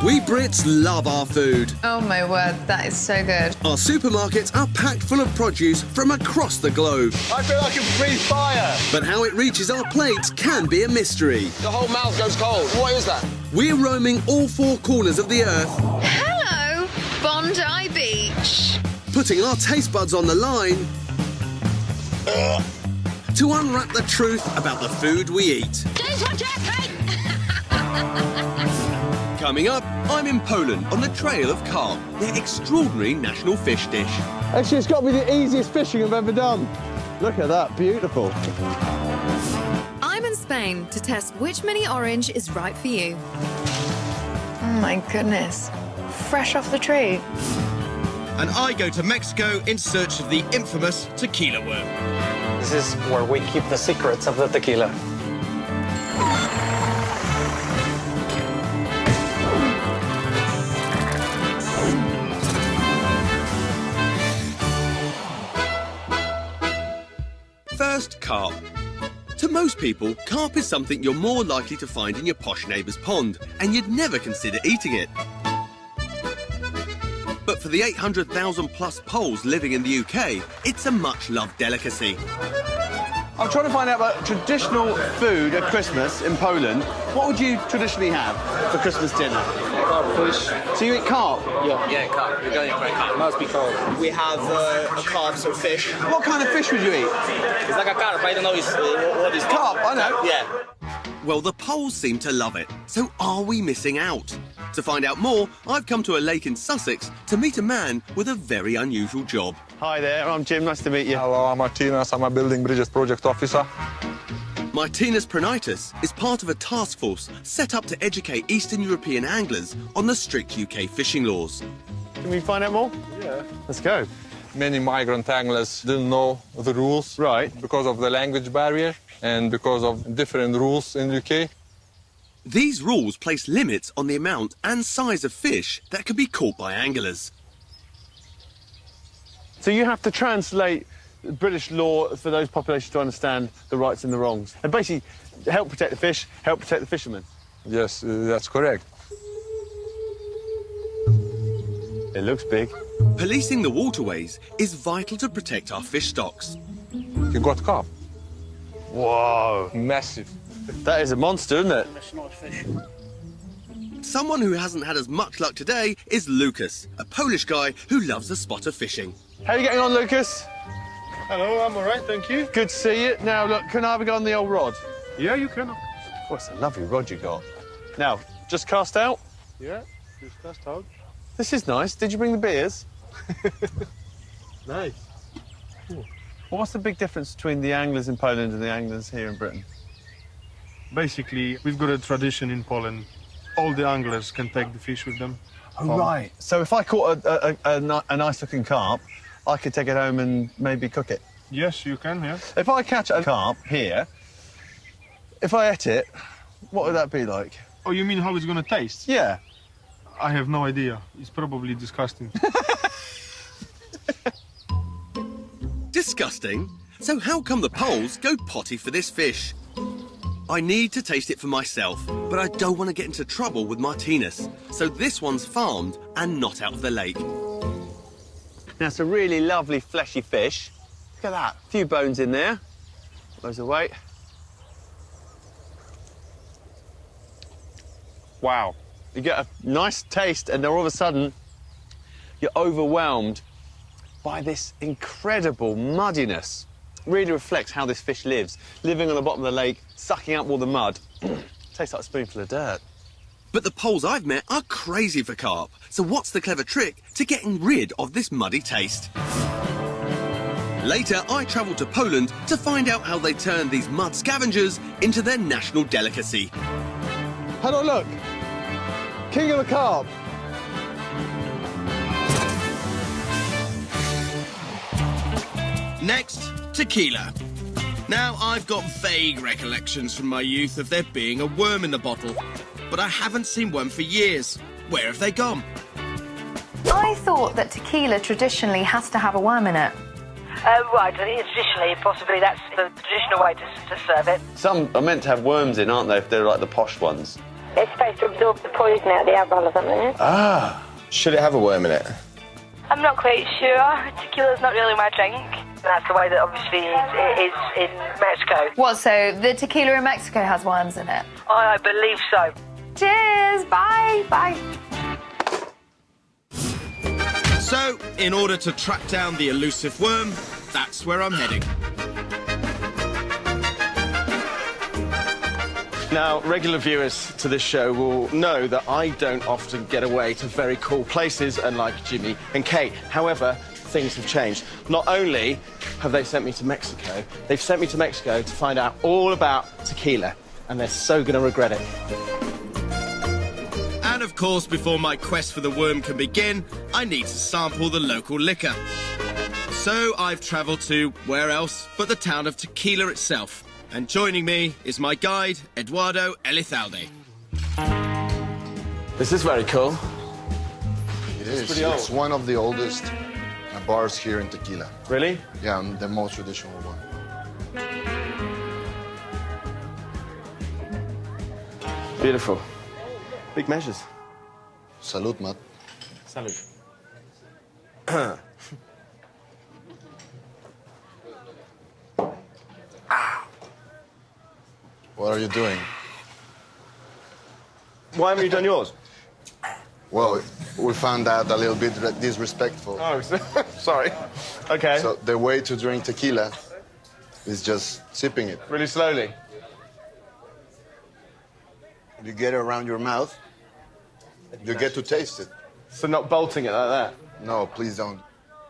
We Brits love our food. Oh my word, that is so good. Our supermarkets are packed full of produce from across the globe. I feel I can breathe fire. But how it reaches our plates can be a mystery. The whole mouth goes cold. What is that? We're roaming all four corners of the earth, Hello, Bondi Beach. putting our taste buds on the line to unwrap the truth about the food we eat. Coming up, I'm in Poland on the trail of carp, their extraordinary national fish dish. Actually, it's got to be the easiest fishing I've ever done. Look at that, beautiful. I'm in Spain to test which mini orange is right for you. Oh my goodness, fresh off the tree. And I go to Mexico in search of the infamous tequila worm. This is where we keep the secrets of the tequila. First, carp. To most people, carp is something you're more likely to find in your posh neighbour's pond, and you'd never consider eating it. But for the 800,000 plus Poles living in the UK, it's a much-loved delicacy. I'm trying to find out about traditional food at Christmas in Poland. What would you traditionally have for Christmas dinner? Carp fish. So you eat carp? Yeah, carp. You're going for carp. Must be carp. We have a carp, so fish. What kind of fish would you eat? It's like a carp. I don't know what is Carp, I know. Yeah. Well, the Poles seem to love it, so are we missing out? To find out more, I've come to a lake in Sussex to meet a man with a very unusual job. Hi there, I'm Jim. Nice to meet you. Hello, I'm Martinez. I'm a Building Bridges project officer. Martinez Pronitis is part of a task force set up to educate Eastern European anglers on the strict UK fishing laws. Can we find out more? Yeah. Let's go. Many migrant anglers didn't know the rules. Right. Because of the language barrier and because of different rules in UK. These rules place limits on the amount and size of fish that can be caught by anglers. So you have to translate British law for those populations to understand the rights and the wrongs. And basically help protect the fish, help protect the fishermen. Yes, that's correct. It looks big. Policing the waterways is vital to protect our fish stocks. You got carp. Whoa. Massive. That is a monster, isn't it? That's not fish. Someone who hasn't had as much luck today is Lucas, a Polish guy who loves a spot of fishing. How are you getting on, Lucas? Hello, I'm all right, thank you. Good to see you. Now, look, can I have a go on the old rod? Yeah, you can. Oh, it's a lovely rod you got. Now, just cast out. Yeah, just cast out. This is nice. Did you bring the beers? Nice. Well, what's the big difference between the anglers in Poland and the anglers here in Britain? Basically, we've got a tradition in Poland. All the anglers can take the fish with them. Oh, right. So if I caught a nice-looking carp, I could take it home and maybe cook it? Yes, you can, yeah. If I catch a carp here, if I ate it, what would that be like? Oh, you mean how it's gonna taste? Yeah. I have no idea. It's probably disgusting. Disgusting? So how come the Poles go potty for this fish? I need to taste it for myself, but I don't want to get into trouble with Martinez. So this one's farmed and not out of the lake. Now, it's a really lovely fleshy fish. Look at that. A few bones in there. Loads of weight. Wow. You get a nice taste, and then all of a sudden, you're overwhelmed by this incredible muddiness. Really reflects how this fish lives, living on the bottom of the lake, sucking up all the mud. Tastes like a spoonful of dirt. But the Poles I've met are crazy for carp. So what's the clever trick to getting rid of this muddy taste? Later, I travelled to Poland to find out how they turn these mud scavengers into their national delicacy. Have a look. King of the carp. Next, tequila. Now, I've got vague recollections from my youth of there being a worm in the bottle, but I haven't seen one for years. Where have they gone? I thought that tequila traditionally has to have a worm in it. Right, traditionally, possibly that's the traditional way to serve it. Some are meant to have worms in, aren't they, if they're like the posh ones? It's supposed to absorb the poison out of the alcohol or something, isn't it? Ah. Should it have a worm in it? I'm not quite sure. Tequila's not really my drink. That's the way that obviously it is in Mexico. What, so the tequila in Mexico has worms in it? I believe so. Cheers, bye, bye. So, in order to track down the elusive worm, that's where I'm heading. Now, regular viewers to this show will know that I don't often get away to very cool places, unlike Jimmy and Kate. However, things have changed. Not only have they sent me to Mexico, they've sent me to Mexico to find out all about tequila, and they're so going to regret it. And of course, before my quest for the worm can begin, I need to sample the local liquor. So I've travelled to where else but the town of Tequila itself. And joining me is my guide, Eduardo Elizalde. This is very cool. It is. pretty old. It's one of the oldest bars here in Tequila. Really? Yeah, and the most traditional one. Beautiful. Big measures. Salud, Matt. Salud. What are you doing? Why haven't you done yours? Well, we found that a little bit disrespectful. Oh, sorry. Okay. So the way to drink tequila is just sipping it. Really slowly. You get it around your mouth, you get to taste it. So not bolting it like that? No, please don't.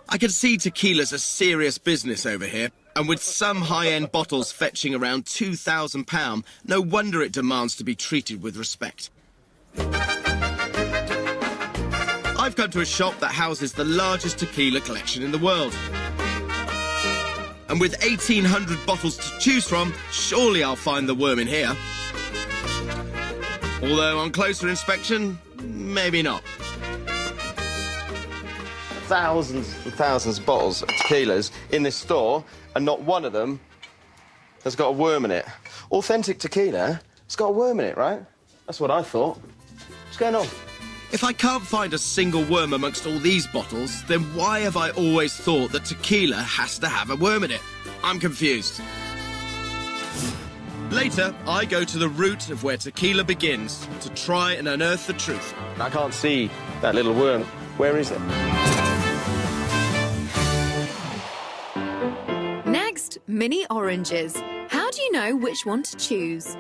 I can see tequila's a serious business over here, and with some high-end bottles fetching around £2,000, no wonder it demands to be treated with respect. I've come to a shop that houses the largest tequila collection in the world. And with 1,800 bottles to choose from, surely I'll find the worm in here. Although on closer inspection, maybe not. Thousands and thousands of bottles of tequilas in this store, and not one of them has got a worm in it. Authentic tequila, it's got a worm in it, right? That's what I thought. What's going on? If I can't find a single worm amongst all these bottles, then why have I always thought that tequila has to have a worm in it? I'm confused. Later, I go to the root of where tequila begins to try and unearth the truth. I can't see that little worm. Where is it? Next, mini oranges. How do you know which one to choose?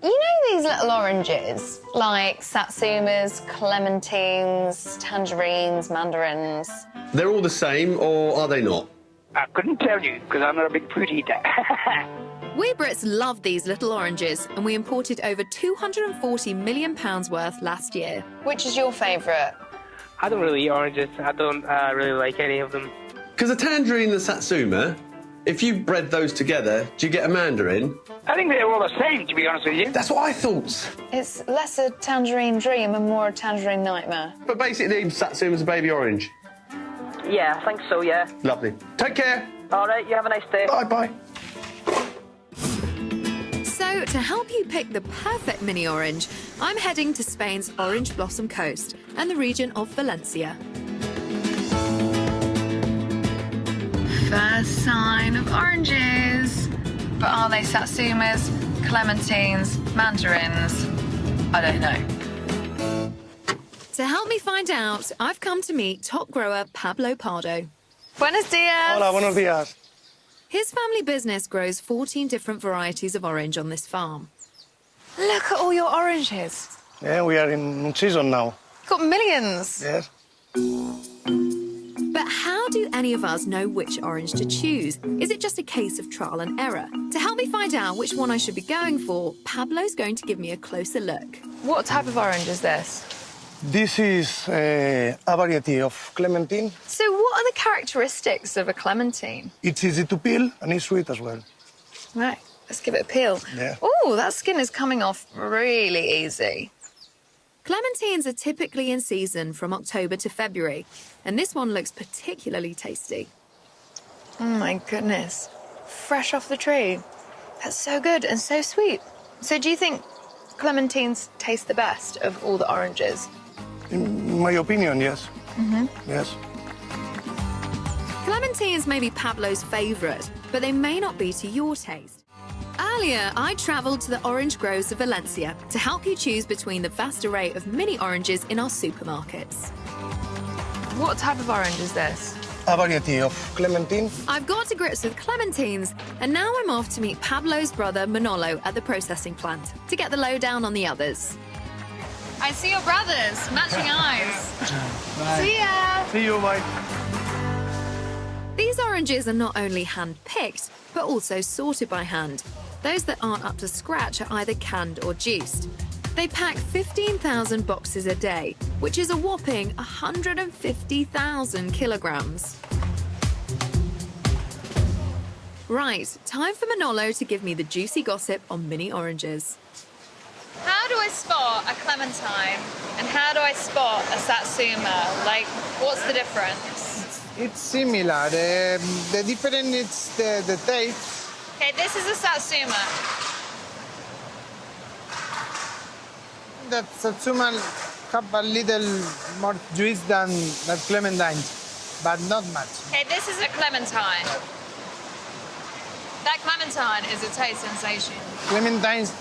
You know these little oranges, like satsumas, clementines, tangerines, mandarins? They're all the same, or are they not? I couldn't tell you, because I'm not a big fruit eater. We Brits love these little oranges, and we imported over £240 million worth last year. Which is your favourite? I don't really eat oranges. I don't really like any of them. Because a tangerine and a satsuma, if you bred those together, do you get a mandarin? I think they're all the same, to be honest with you. That's what I thought. It's less a tangerine dream and more a tangerine nightmare. But basically, satsuma's a baby orange. Yeah, I think so, yeah. Lovely. Take care. All right, you have a nice day. Bye-bye. So, to help you pick the perfect mini orange, I'm heading to Spain's Orange Blossom Coast and the region of Valencia. First sign of oranges. But are they satsumas, clementines, mandarins? I don't know. To help me find out, I've come to meet top grower Pablo Pardo. Buenos dias. Hola, buenos días. His family business grows 14 different varieties of orange on this farm. Look at all your oranges. Yeah, we are in season now. Got millions. Yes. But how do any of us know which orange to choose? Is it just a case of trial and error? To help me find out which one I should be going for, Pablo's going to give me a closer look. What type of orange is this? This is a variety of clementine. So what are the characteristics of a clementine? It's easy to peel and it's sweet as well. Right, let's give it a peel. Yeah. Oh, that skin is coming off really easy. Clementines are typically in season from October to February, and this one looks particularly tasty. Oh my goodness. Fresh off the tree. That's so good and so sweet. So do you think clementines taste the best of all the oranges? In my opinion, yes. Yes. Clementines may be Pablo's favourite, but they may not be to your taste. Earlier, I travelled to the orange groves of Valencia to help you choose between the vast array of mini oranges in our supermarkets. What type of orange is this? A variety of clementine. I've got to grips with clementines, and now I'm off to meet Pablo's brother Manolo at the processing plant to get the lowdown on the others. I see your brothers, matching eyes. See ya! See you, bye. These oranges are not only hand-picked, but also sorted by hand. Those that aren't up to scratch are either canned or juiced. They pack 15,000 boxes a day, which is a whopping 150,000 kilograms. Right, time for Manolo to give me the juicy gossip on mini oranges. How do I spot a clementine and how do I spot a satsuma? Like, what's the difference? It's similar. The difference is the taste. Okay, this is a satsuma. That satsuma have a little more juice than clementine, but not much. Okay, this is a clementine. That clementine is a taste sensation. Clementines,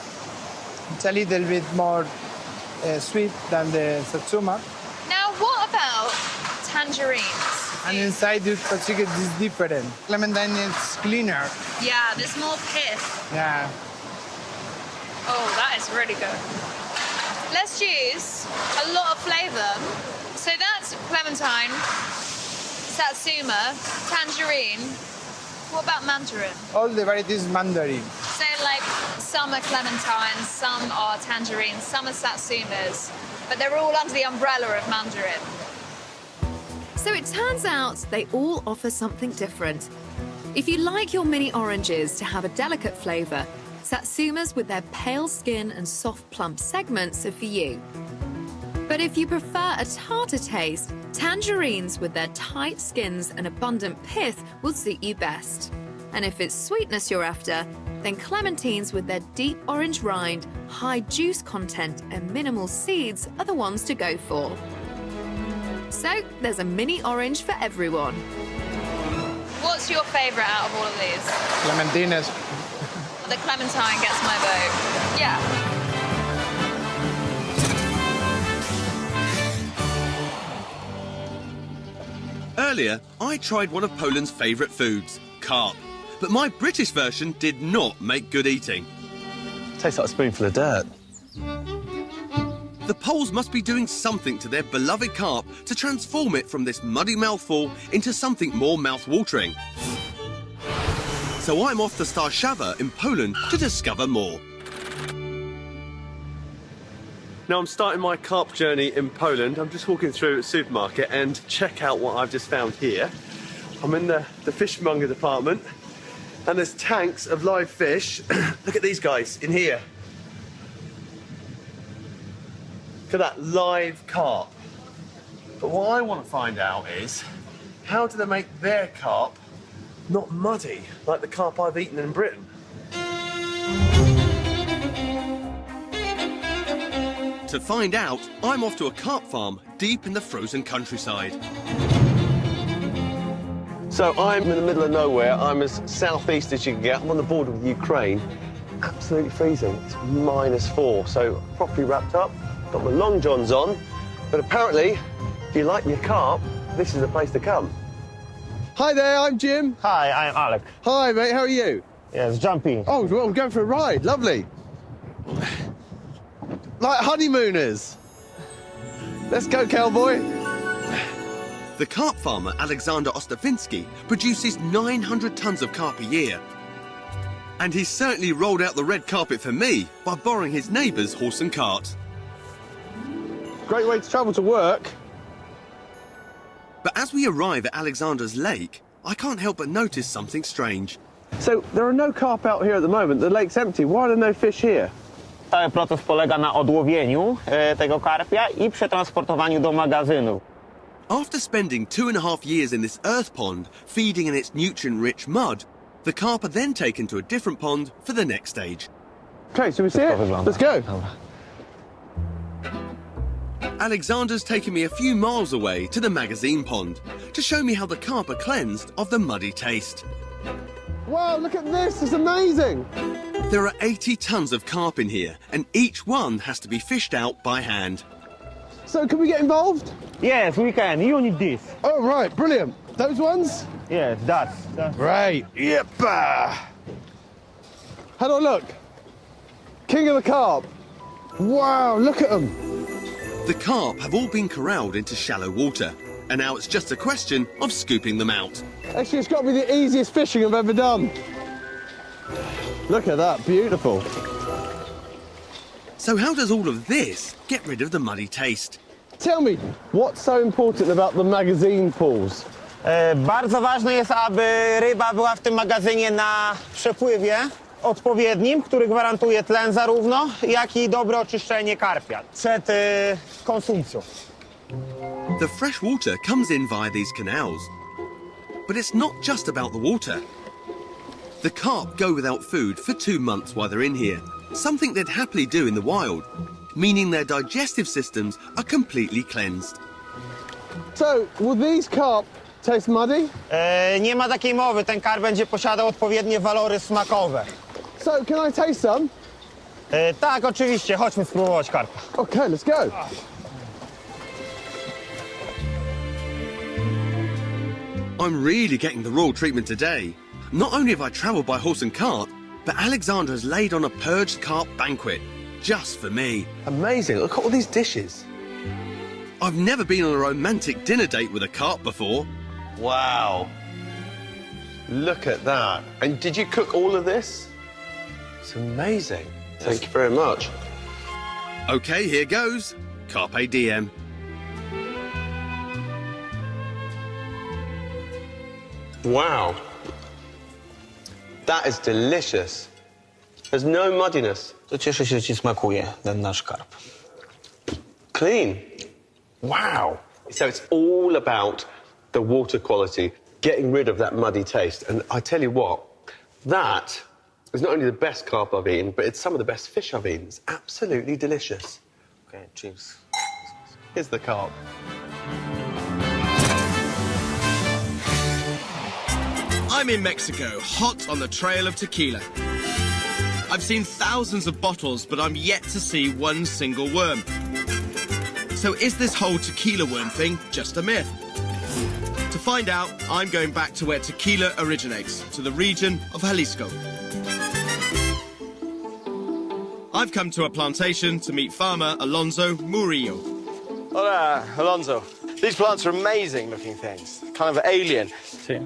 it's a little bit more sweet than the satsuma. Now, what about tangerines? And inside the package is different. Clementine is cleaner. Yeah, there's more pith. Yeah. Oh, that is really good. Let's use a lot of flavour. So that's clementine, satsuma, tangerine. What about mandarin? All the varieties mandarin. So like some are clementines, some are tangerines, some are satsumas, but they're all under the umbrella of mandarin. So it turns out they all offer something different. If you like your mini oranges to have a delicate flavour, satsumas with their pale skin and soft plump segments are for you. But if you prefer a tartar taste, tangerines with their tight skins and abundant pith will suit you best. And if it's sweetness you're after, then clementines with their deep orange rind, high juice content and minimal seeds are the ones to go for. So there's a mini orange for everyone. What's your favourite out of all of these? Clementines. The clementine gets my vote. Yeah. Earlier, I tried one of Poland's favourite foods, carp. But my British version did not make good eating. Tastes like a spoonful of dirt. The Poles must be doing something to their beloved carp to transform it from this muddy mouthful into something more mouth-watering. So I'm off to Starszawa in Poland to discover more. Now I'm starting my carp journey in Poland. I'm just walking through a supermarket and check out what I've just found here. I'm in the fishmonger department and there's tanks of live fish. Look at these guys in here. Look at that live carp. But what I want to find out is, how do they make their carp not muddy like the carp I've eaten in Britain? To find out, I'm off to a carp farm deep in the frozen countryside. So I'm in the middle of nowhere. I'm as southeast as you can get. I'm on the border with Ukraine. Absolutely freezing. It's -4, so properly wrapped up. Got my long johns on. But apparently, if you like your carp, this is the place to come. Hi there, I'm Jim. Hi, I'm Alec. Hi, mate, how are you? Yes, jumping. Oh, well, we're going for a ride. Lovely. Like honeymooners. Let's go, cowboy. The carp farmer, Alexander Ostavinsky, produces 900 tonnes of carp a year. And he's certainly rolled out the red carpet for me by borrowing his neighbour's horse and cart. Great way to travel to work. But as we arrive at Alexander's lake, I can't help but notice something strange. So there are no carp out here at the moment. The lake's empty. Why are there no fish here? Cały proces polega na odłowieniu tego karpia i przetransportowaniu do magazynu. After spending 2.5 years in this earth pond, feeding in its nutrient-rich mud, the carp are then taken to a different pond for the next stage. Okay, so we see it? Let's go. Alexander's taken me a few miles away to the magazine pond to show me how the carp are cleansed of the muddy taste. Wow, look at this, it's amazing! There are 80 tons of carp in here, and each one has to be fished out by hand. So can we get involved? Yes, we can. You need this. Oh, right, brilliant. Those ones? Yes, that's. Right. Yep. How do I look? King of the carp. Wow, look at them. The carp have all been corralled into shallow water, and now it's just a question of scooping them out. Actually, it's got to be the easiest fishing I've ever done. Look at that, beautiful. So how does all of this get rid of the muddy taste? Tell me, what's so important about the magazine pools? Bardzo ważne jest, aby ryba była w tym magazynie na przepływie odpowiednim, który gwarantuje tlen zarówno, jak i dobre oczyszczenie karpia przed konsumpcją. The fresh water comes in via these canals. But it's not just about the water. The carp go without food for 2 months while they're in here, something they'd happily do in the wild, meaning their digestive systems are completely cleansed. So, will these carp taste muddy? Nie ma takiej mowy, ten karp będzie posiadał odpowiednie walory smakowe. So, can I taste some? Tak, oczywiście, chodźmy spróbować karpa. Okay, let's go. I'm really getting the royal treatment today. Not only have I travelled by horse and cart, but Alexander has laid on a purged carp banquet, just for me. Amazing, look at all these dishes. I've never been on a romantic dinner date with a carp before. Wow. Look at that. And did you cook all of this? It's amazing. Thank you very much. Okay, here goes. Carpe diem. Wow. That is delicious. There's no muddiness. To cieszę się, że ci smakuje ten nasz karp. Clean. Wow. So it's all about the water quality, getting rid of that muddy taste. And I tell you what, that is not only the best carp I've eaten, but it's some of the best fish I've eaten. It's absolutely delicious. Okay, cheers. Here's the carp. I'm in Mexico, hot on the trail of tequila. I've seen thousands of bottles, but I'm yet to see one single worm. So is this whole tequila worm thing just a myth? To find out, I'm going back to where tequila originates, to the region of Jalisco. I've come to a plantation to meet farmer Alonso Murillo. Hola, Alonso. These plants are amazing looking things, kind of alien. Sí.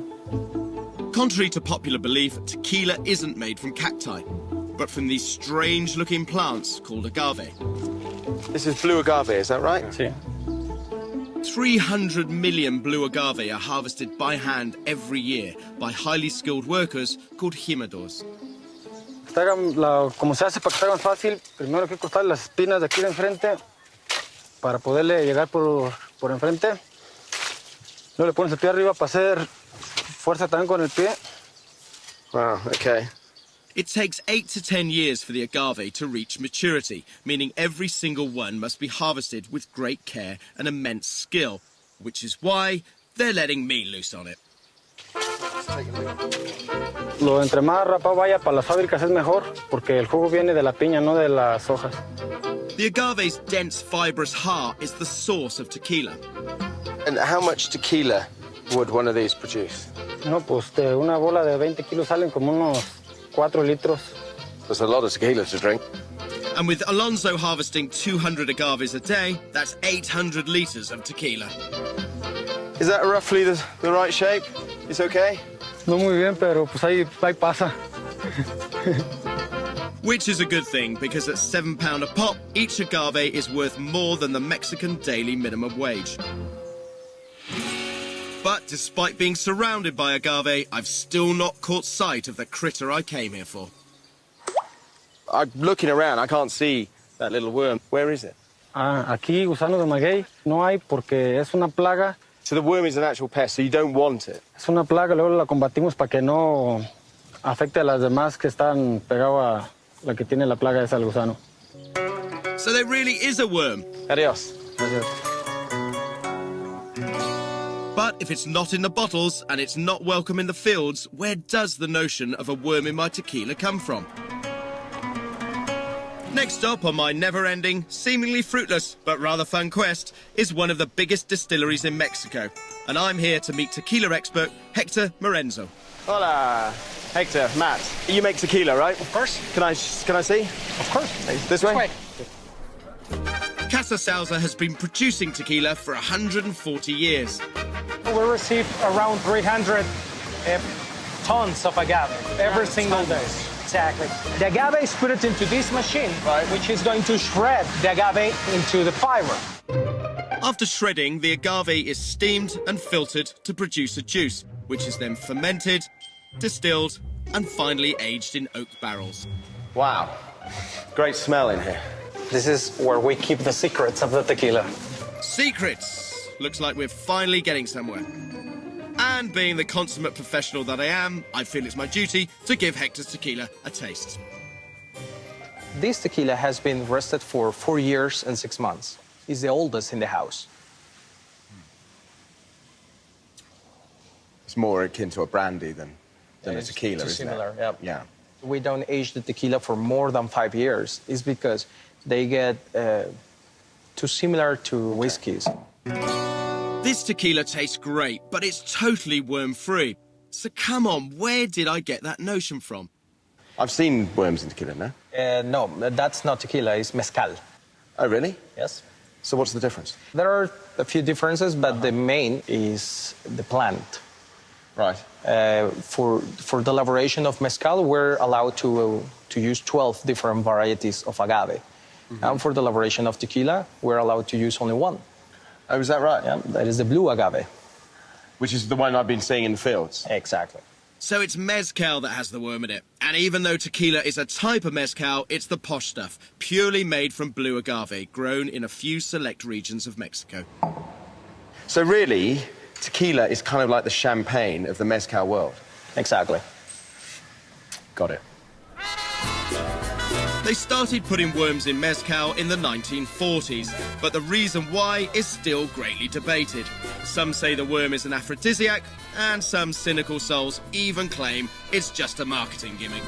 Contrary to popular belief, tequila isn't made from cacti, but from these strange-looking plants called agave. This is blue agave, is that right? Sí. 300 million blue agave are harvested by hand every year by highly skilled workers called jimadores. Como se hace para que esté más fácil, primero hay que cortar las espinas de aquí de enfrente para poderle llegar por enfrente. Luego le pones el pie arriba para hacer fuerza también con el pie. Wow, okay. It takes 8 to 10 years for the agave to reach maturity, meaning every single one must be harvested with great care and immense skill, which is why they're letting me loose on it. Lo entre más rapado vaya para las fábricas es mejor, porque el jugo viene de la piña, no de las hojas. The agave's dense, fibrous heart is the source of tequila. And how much tequila would one of these produce? No, pues de una bola de 20 kilos salen como unos 4 litros. That's a lot of tequila to drink. And with Alonso harvesting 200 agaves a day, that's 800 litres of tequila. Is that roughly the right shape? It's okay? No muy bien, pero pues ahí pasa. Which is a good thing, because at £7 a pop, each agave is worth more than the Mexican daily minimum wage. But despite being surrounded by agave, I've still not caught sight of the critter I came here for. I'm looking around, I can't see that little worm. Where is it? Aquí gusano de maguey no hay porque es una plaga. So the worm is an actual pest, so you don't want it? Es una plaga, luego la combatimos para que no afecte a las demás que están pegadas a la que tiene la plaga esa el gusano. So there really is a worm. Adios. But if it's not in the bottles and it's not welcome in the fields, where does the notion of a worm in my tequila come from? Next stop on my never-ending, seemingly fruitless, but rather fun quest is one of the biggest distilleries in Mexico. And I'm here to meet tequila expert Hector Morenzo. Hola, Hector, Matt. You make tequila, right? Of course. Can I see? Of course. This way? Casa Salsa has been producing tequila for 140 years. We receive around 300 tons of agave every single day. Exactly. The agave is put into this machine, which is going to shred the agave into the fiber. After shredding, the agave is steamed and filtered to produce a juice, which is then fermented, distilled, and finally aged in oak barrels. Wow. Great smell in here. This is where we keep the secrets of the tequila. Secrets! Looks like we're finally getting somewhere. And being the consummate professional that I am, I feel it's my duty to give Hector's tequila a taste. This tequila has been rested for 4 years and 6 months. It's the oldest in the house. It's more akin to a brandy than a tequila, isn't similar, it? Yep. Yeah. We don't age the tequila for more than 5 years. It's because they get too similar to whiskeys. This tequila tastes great, but it's totally worm-free. So come on, where did I get that notion from? I've seen worms in tequila, no? No, that's not tequila, it's mezcal. Oh, really? Yes. So what's the difference? There are a few differences, but the main is the plant. Right. For the elaboration of mezcal, we're allowed to use 12 different varieties of agave. And for the elaboration of tequila, we're allowed to use only one. Oh, is that right? Yeah, that is the blue agave. Which is the one I've been seeing in the fields? Exactly. So it's mezcal that has the worm in it. And even though tequila is a type of mezcal, it's the posh stuff, purely made from blue agave, grown in a few select regions of Mexico. So really, tequila is kind of like the champagne of the mezcal world? Exactly. Got it. They started putting worms in mezcal in the 1940s, but the reason why is still greatly debated. Some say the worm is an aphrodisiac, and some cynical souls even claim it's just a marketing gimmick.